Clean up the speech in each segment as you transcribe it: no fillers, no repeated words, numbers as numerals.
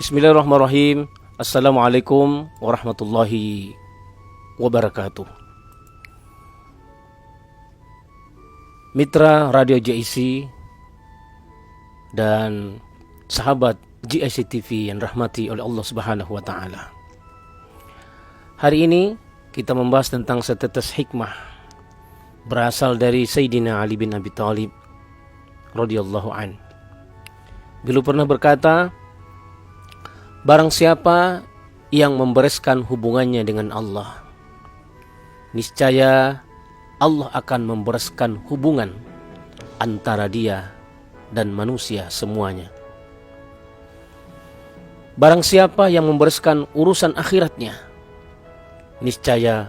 Bismillahirrahmanirrahim. Assalamualaikum warahmatullahi wabarakatuh. Mitra Radio JIC dan sahabat JIC TV yang rahmati oleh Allah Subhanahu wa taala. Hari ini kita membahas tentang setetes hikmah berasal dari Sayyidina Ali bin Abi Thalib radhiyallahu an. Beliau pernah berkata, barang siapa yang membereskan hubungannya dengan Allah, niscaya Allah akan membereskan hubungan antara dia dan manusia semuanya. Barang siapa yang membereskan urusan akhiratnya, niscaya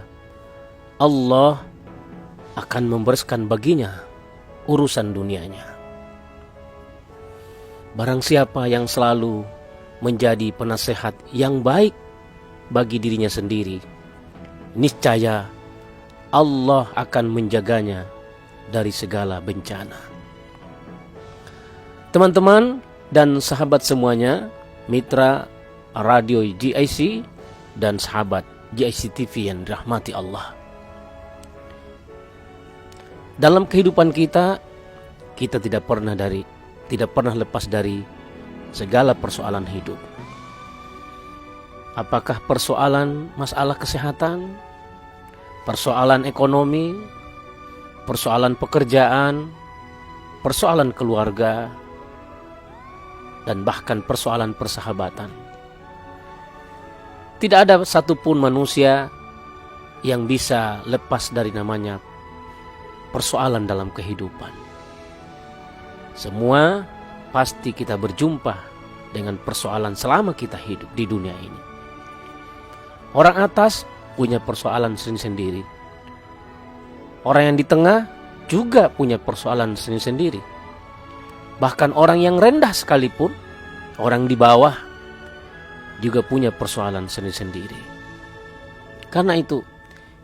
Allah akan membereskan baginya urusan dunianya. Barang siapa yang selalu menjadi penasehat yang baik bagi dirinya sendiri, niscaya Allah akan menjaganya dari segala bencana. Teman-teman dan sahabat semuanya, mitra Radio JIC dan sahabat JIC TV yang dirahmati Allah. Dalam kehidupan kita tidak pernah lepas dari segala persoalan hidup. Apakah persoalan masalah kesehatan, persoalan ekonomi, persoalan pekerjaan, persoalan keluarga, dan bahkan persoalan persahabatan. Tidak ada satupun manusia yang bisa lepas dari namanya persoalan dalam kehidupan. Semua pasti kita berjumpa dengan persoalan selama kita hidup di dunia ini. Orang atas punya persoalan sendiri. Orang yang di tengah juga punya persoalan sendiri. Bahkan orang yang rendah sekalipun, orang di bawah juga punya persoalan sendiri. Karena itu,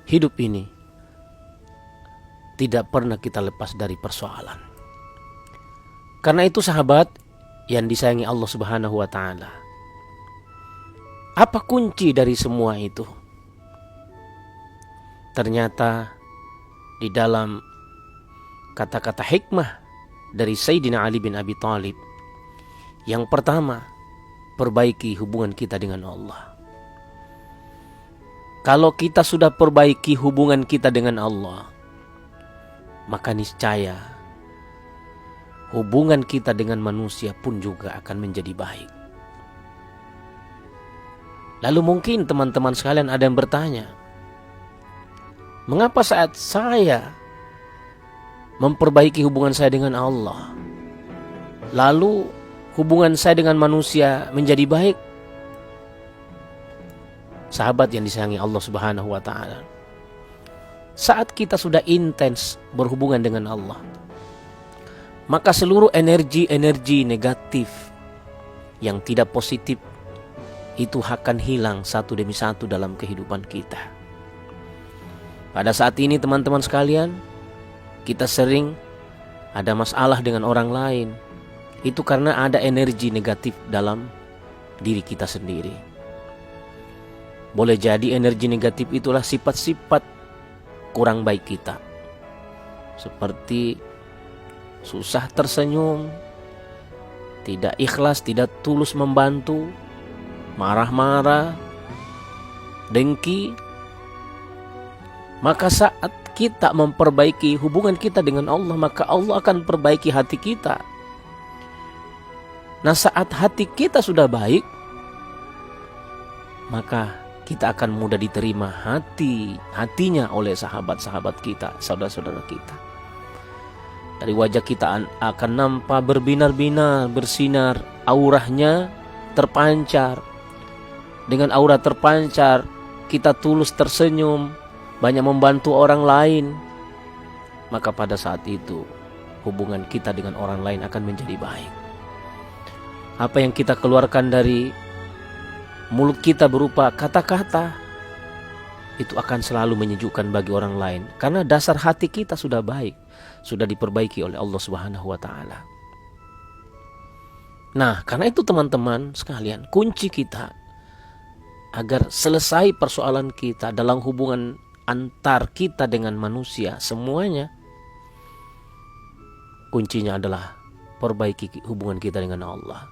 hidup ini tidak pernah kita lepas dari persoalan. Karena itu sahabat yang disayangi Allah Subhanahu wa taala, apa kunci dari semua itu? Ternyata di dalam kata-kata hikmah dari Sayyidina Ali bin Abi Thalib, yang pertama, perbaiki hubungan kita dengan Allah. Kalau kita sudah perbaiki hubungan kita dengan Allah, maka niscaya hubungan kita dengan manusia pun juga akan menjadi baik. Lalu mungkin teman-teman sekalian ada yang bertanya, mengapa saat saya memperbaiki hubungan saya dengan Allah, lalu hubungan saya dengan manusia menjadi baik? Sahabat yang disayangi Allah Subhanahu wa taala, saat kita sudah intens berhubungan dengan Allah, maka seluruh energi negatif yang tidak positif itu akan hilang satu demi satu dalam kehidupan kita. Pada saat ini teman-teman sekalian, kita sering ada masalah dengan orang lain. Itu karena ada energi negatif dalam diri kita sendiri. Boleh jadi energi negatif itulah sifat-sifat kurang baik kita, seperti susah tersenyum, tidak ikhlas, tidak tulus membantu, marah-marah, dengki. Maka saat kita memperbaiki hubungan kita dengan Allah, maka Allah akan perbaiki hati kita. Nah, saat hati kita sudah baik, maka kita akan mudah diterima hatinya oleh sahabat-sahabat kita, saudara-saudara kita. Dari wajah kita akan nampak berbinar-binar, bersinar, auranya terpancar. Dengan aura terpancar, kita tulus tersenyum, banyak membantu orang lain. Maka pada saat itu, hubungan kita dengan orang lain akan menjadi baik. Apa yang kita keluarkan dari mulut kita berupa kata-kata, itu akan selalu menyejukkan bagi orang lain. Karena dasar hati kita sudah baik, sudah diperbaiki oleh Allah Subhanahu wa taala. Nah, karena itu teman-teman sekalian, kunci kita agar selesai persoalan kita dalam hubungan antar kita dengan manusia semuanya, kuncinya adalah perbaiki hubungan kita dengan Allah.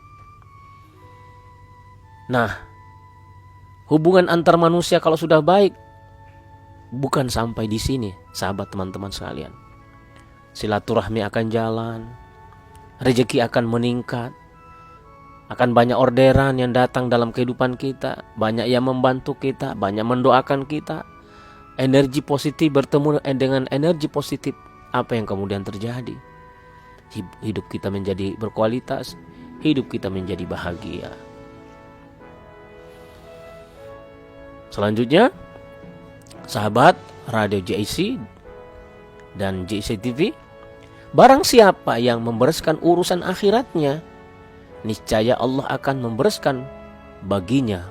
Nah, hubungan antar manusia kalau sudah baik, bukan sampai di sini, sahabat teman-teman sekalian. Silaturahmi akan jalan, rezeki akan meningkat, akan banyak orderan yang datang dalam kehidupan kita, banyak yang membantu kita, banyak mendoakan kita. Energi positif bertemu dengan energi positif, apa yang kemudian terjadi? Hidup kita menjadi berkualitas, hidup kita menjadi bahagia. Selanjutnya, sahabat Radio JIC dan JIC TV, barang siapa yang membereskan urusan akhiratnya, niscaya Allah akan membereskan baginya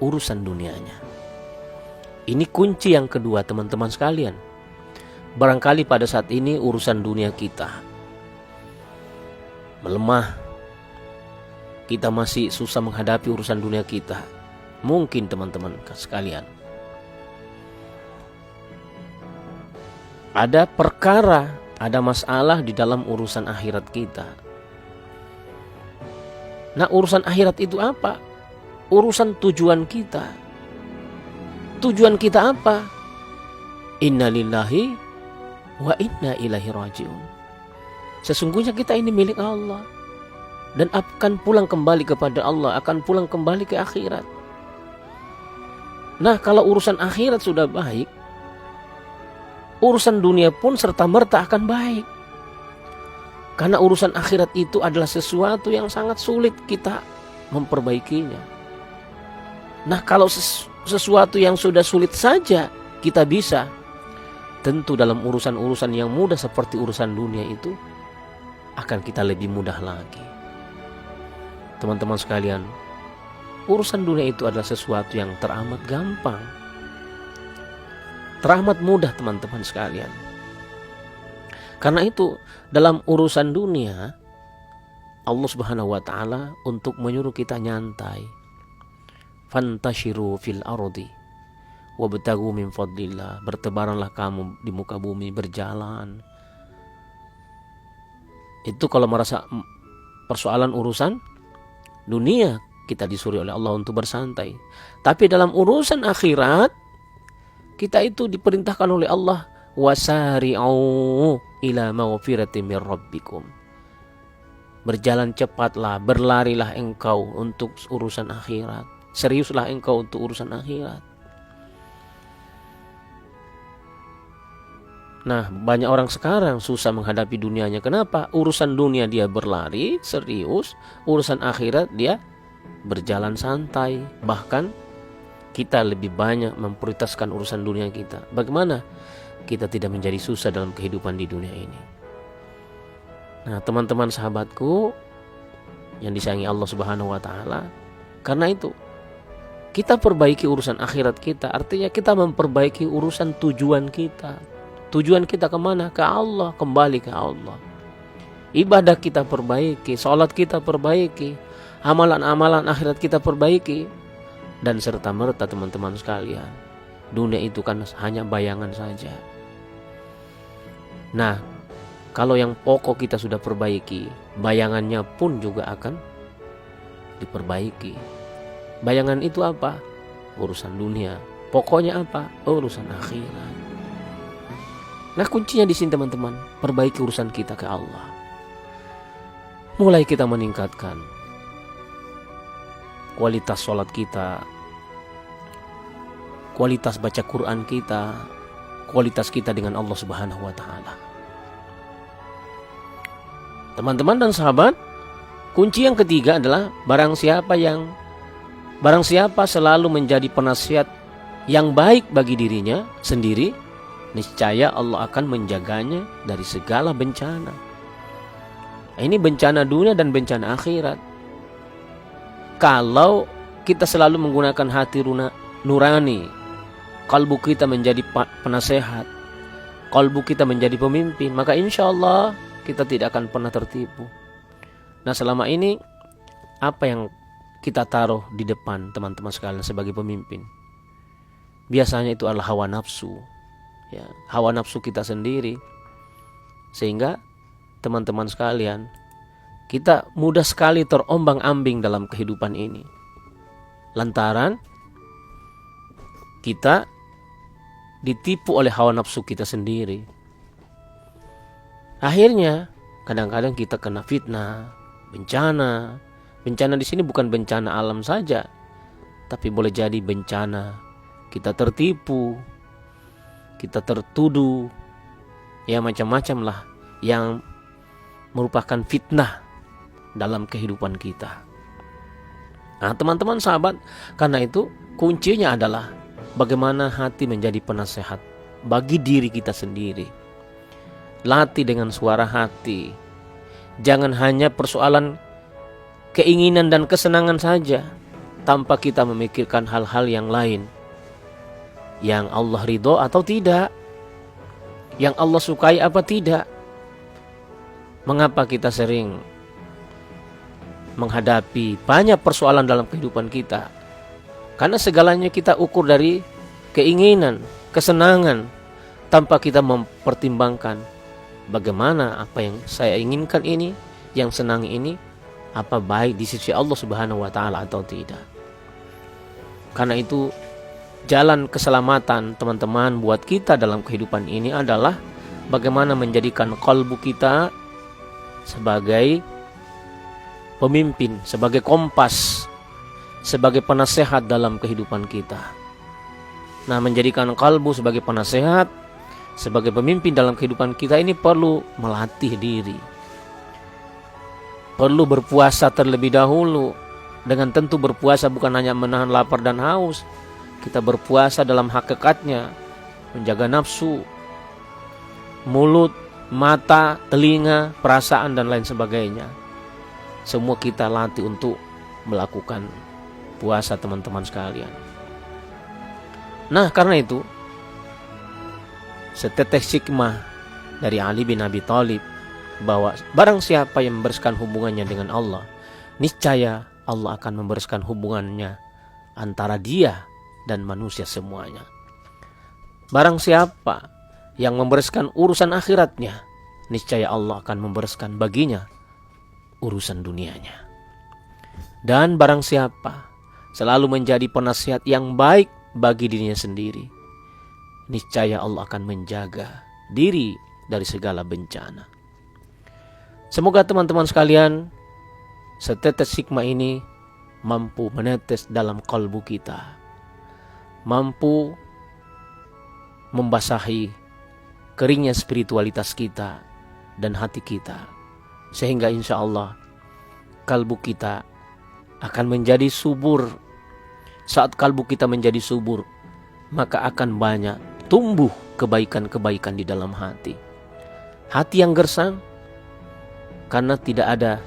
urusan dunianya. Ini kunci yang kedua teman-teman sekalian. Barangkali pada saat ini urusan dunia kita melemah, kita masih susah menghadapi urusan dunia kita. Mungkin teman-teman sekalian, ada perkara, ada masalah di dalam urusan akhirat kita. Nah, urusan akhirat itu apa? Urusan tujuan kita. Tujuan kita apa? Inna lillahi wa inna ilaihi rajiun. Sesungguhnya kita ini milik Allah dan akan pulang kembali kepada Allah, akan pulang kembali ke akhirat. Nah, kalau urusan akhirat sudah baik, urusan dunia pun serta-merta akan baik. Karena urusan akhirat itu adalah sesuatu yang sangat sulit kita memperbaikinya. Nah, kalau sesuatu yang sudah sulit saja kita bisa, tentu dalam urusan-urusan yang mudah seperti urusan dunia itu akan kita lebih mudah lagi. Teman-teman sekalian, urusan dunia itu adalah sesuatu yang teramat gampang, teramat mudah teman-teman sekalian. Karena itu dalam urusan dunia, Allah Subhanahu wa taala untuk menyuruh kita nyantai. Fantashiru fil ardi wabtaghu min fadlillah. Bertebaranlah kamu di muka bumi, berjalan. Itu kalau merasa persoalan urusan dunia, kita disuruh oleh Allah untuk bersantai. Tapi dalam urusan akhirat, kita itu diperintahkan oleh Allah, wasari'u ila maghfiratin mir rabbikum. Berjalan cepatlah, berlarilah engkau untuk urusan akhirat. Seriuslah engkau untuk urusan akhirat. Nah, banyak orang sekarang susah menghadapi dunianya. Kenapa? Urusan dunia dia berlari serius, urusan akhirat dia berjalan santai. Bahkan kita lebih banyak memprioritaskan urusan dunia kita. Bagaimana kita tidak menjadi susah dalam kehidupan di dunia ini? Nah, teman-teman sahabatku yang disayangi Allah Subhanahu wa taala, karena itu kita perbaiki urusan akhirat kita, artinya kita memperbaiki urusan tujuan kita. Tujuan kita kemana? Ke Allah, kembali ke Allah. Ibadah kita perbaiki, sholat kita perbaiki, amalan-amalan akhirat kita perbaiki. Dan serta-merta teman-teman sekalian, dunia itu kan hanya bayangan saja. Nah, kalau yang pokok kita sudah perbaiki, bayangannya pun juga akan diperbaiki. Bayangan itu apa? Urusan dunia. Pokoknya apa? Urusan akhirat. Nah, kuncinya di sini teman-teman, perbaiki urusan kita ke Allah. Mulai kita meningkatkan kualitas sholat kita, kualitas baca Quran kita, kualitas kita dengan Allah Subhanahu wa taala. Teman-teman dan sahabat, kunci yang ketiga adalah barang siapa selalu menjadi penasihat yang baik bagi dirinya sendiri, niscaya Allah akan menjaganya dari segala bencana. Ini bencana dunia dan bencana akhirat. Kalau kita selalu menggunakan hati nurani, kalbu kita menjadi penasehat, kalbu kita menjadi pemimpin, maka insya Allah kita tidak akan pernah tertipu. Nah, selama ini apa yang kita taruh di depan teman-teman sekalian sebagai pemimpin? Biasanya itu adalah hawa nafsu, ya, hawa nafsu kita sendiri. Sehingga teman-teman sekalian, kita mudah sekali terombang-ambing dalam kehidupan ini, lantaran kita ditipu oleh hawa nafsu kita sendiri. Akhirnya kadang-kadang kita kena fitnah, bencana. Bencana di sini bukan bencana alam saja, tapi boleh jadi bencana kita tertipu, kita tertuduh, ya macam-macam lah yang merupakan fitnah dalam kehidupan kita. Nah, teman-teman sahabat, karena itu kuncinya adalah bagaimana hati menjadi penasehat bagi diri kita sendiri. Latih dengan suara hati. Jangan hanya persoalan keinginan dan kesenangan saja, tanpa kita memikirkan hal-hal yang lain. Yang Allah ridho atau tidak, yang Allah sukai apa tidak. Mengapa kita sering menghadapi banyak persoalan dalam kehidupan kita? Karena segalanya kita ukur dari keinginan, kesenangan, tanpa kita mempertimbangkan bagaimana apa yang saya inginkan ini, yang senang ini, apa baik di sisi Allah Subhanahu wa taala atau tidak. Karena itu jalan keselamatan teman-teman buat kita dalam kehidupan ini adalah bagaimana menjadikan kalbu kita sebagai pemimpin, sebagai kompas, sebagai penasehat dalam kehidupan kita. Nah, menjadikan kalbu sebagai penasehat, sebagai pemimpin dalam kehidupan kita ini perlu melatih diri. Perlu berpuasa terlebih dahulu. Dengan tentu berpuasa bukan hanya menahan lapar dan haus. Kita berpuasa dalam hakikatnya menjaga nafsu, mulut, mata, telinga, perasaan dan lain sebagainya. Semua kita latih untuk melakukan puasa teman-teman sekalian. Nah, karena itu setetes hikmah dari Ali bin Abi Thalib bahwa barang siapa yang membersihkan hubungannya dengan Allah, niscaya Allah akan membersihkan hubungannya antara dia dan manusia semuanya. Barang siapa yang membereskan urusan akhiratnya, niscaya Allah akan membereskan baginya urusan dunianya. Dan barang siapa selalu menjadi penasihat yang baik bagi dirinya sendiri, niscaya Allah akan menjaga diri dari segala bencana. Semoga teman-teman sekalian, setetes hikmah ini mampu menetes dalam kalbu kita, mampu membasahi keringnya spiritualitas kita dan hati kita, sehingga insya Allah kalbu kita akan menjadi subur. Saat kalbu kita menjadi subur, maka akan banyak tumbuh kebaikan-kebaikan di dalam hati. Hati yang gersang karena tidak ada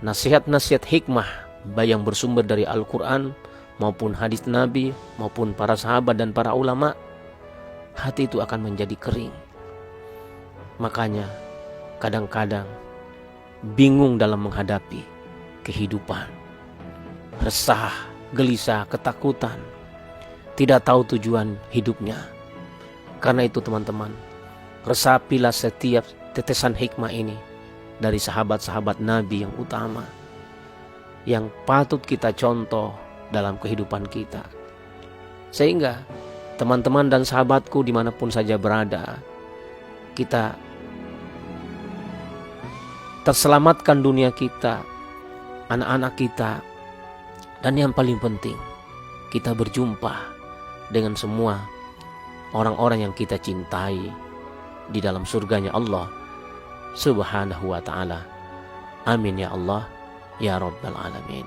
nasihat-nasihat hikmah baik yang bersumber dari Al-Quran maupun hadis Nabi maupun para sahabat dan para ulama, hati itu akan menjadi kering. Makanya kadang-kadang bingung dalam menghadapi kehidupan, resah, gelisah, ketakutan, tidak tahu tujuan hidupnya. Karena itu teman-teman, resapilah setiap tetesan hikmah ini dari sahabat-sahabat Nabi yang utama, yang patut kita contoh dalam kehidupan kita. Sehingga teman-teman dan sahabatku dimanapun saja berada, kita terselamatkan dunia kita, anak-anak kita, dan yang paling penting, kita berjumpa dengan semua orang-orang yang kita cintai di dalam surganya Allah Subhanahu wa ta'ala. Amin ya Allah ya Rabbal Alamin.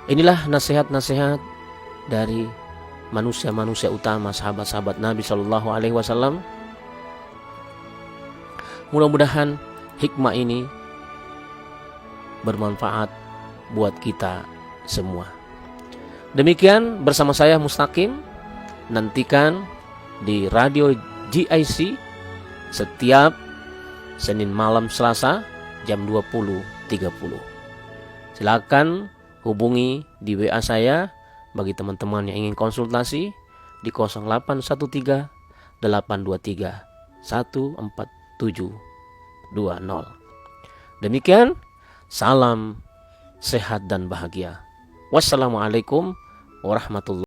Inilah nasihat-nasihat dari manusia-manusia utama, sahabat-sahabat Nabi Shallallahu Alaihi Wasallam. Mudah-mudahan hikmah ini bermanfaat buat kita semua. Demikian bersama saya Mustaqim. Nantikan di radio GIC setiap Senin malam Selasa jam 20 Silakan hubungi di WA saya bagi teman-teman yang ingin konsultasi di 0813 823 14720. Demikian, salam sehat dan bahagia. Wassalamualaikum warahmatullahi